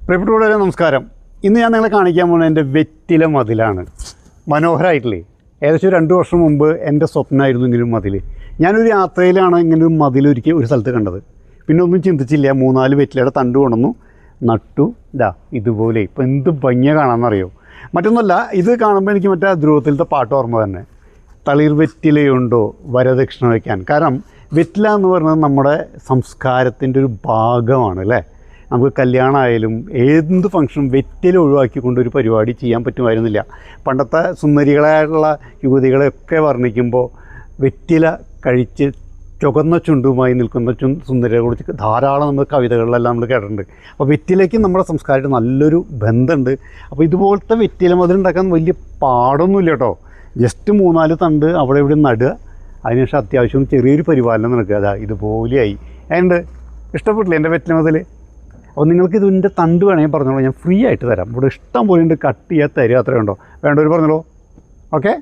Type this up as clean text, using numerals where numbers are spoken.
പ്രിയപ്പെട്ടവരെ നമസ്കാരം. ഇന്ന് ഞാൻ നിങ്ങളെ കാണിക്കാൻ പോകുന്നത് എൻ്റെ വെറ്റില മതിലാണ്. മനോഹരമായിട്ടില്ലേ? ഏകദേശം 2 വർഷം മുമ്പ് എൻ്റെ സ്വപ്നമായിരുന്നു ഇങ്ങനൊരു മതിൽ. ഞാനൊരു യാത്രയിലാണ് ഇങ്ങനൊരു മതിൽ ഒരു സ്ഥലത്ത് കണ്ടത്. പിന്നെ ഒന്നും ചിന്തിച്ചില്ല, 3-4 വെറ്റിലയുടെ തണ്ട് കൊണ്ടുവന്നു നട്ടു. ഇതുപോലെ ഇപ്പോൾ എന്ത് ഭംഗിയാണ് കാണാമെന്നറിയോ. മറ്റൊന്നുമല്ല, ഇത് കാണുമ്പോൾ എനിക്ക് മറ്റേ ധ്രുവത്തിലത്തെ പാട്ട് ഓർമ്മ തന്നെ. തളിർ വെറ്റിലയുണ്ടോ വരദക്ഷിണ വയ്ക്കാൻ. കാരണം വെറ്റില എന്ന് പറയുന്നത് നമ്മുടെ സംസ്കാരത്തിൻ്റെ ഒരു ഭാഗമാണ് അല്ലേ. നമുക്ക് കല്യാണമായാലും എന്ത് ഫംഗ്ഷനും വെറ്റില ഒഴിവാക്കിക്കൊണ്ടൊരു പരിപാടി ചെയ്യാൻ പറ്റുമായിരുന്നില്ല. പണ്ടത്തെ സുന്ദരികളായിട്ടുള്ള യുവതികളെയൊക്കെ വർണ്ണിക്കുമ്പോൾ വെറ്റില കഴിച്ച് ചുവന്ന ചുണ്ടുമായി നിൽക്കുന്ന സുന്ദരികളെ കുറിച്ച് ധാരാളം നമ്മൾ കവിതകളിലെല്ലാം നമ്മൾ കേട്ടിട്ടുണ്ട്. അപ്പോൾ വെറ്റിലയ്ക്ക് നമ്മുടെ സംസ്കാരമായിട്ട് നല്ലൊരു ബന്ധമുണ്ട്. അപ്പോൾ ഇതുപോലത്തെ വെറ്റില മതിലുണ്ടാക്കാൻ വലിയ പാടൊന്നുമില്ല കേട്ടോ. ജസ്റ്റ് 3-4 തണ്ട് അവിടെ ഇവിടെ നടുക, അതിനുശേഷം അത്യാവശ്യം ചെറിയൊരു പരിപാലനം നടക്കുക. ഇതുപോലെയായി. അതുകൊണ്ട് ഇഷ്ടപ്പെട്ടില്ല എൻ്റെ വെറ്റില മതിൽ. അപ്പോൾ നിങ്ങൾക്ക് ഇതിൻ്റെ തണ്ട് വേണമെങ്കിൽ പറഞ്ഞോളൂ, ഞാൻ ഫ്രീ ആയിട്ട് തരാം. ഇവിടെ ഇഷ്ടം പോലെ ഉണ്ട്, കട്ട് ചെയ്യാൻ തരിക, അത്രയുണ്ടോ? വേണ്ടവർ പറഞ്ഞോളൂ. ഓക്കെ.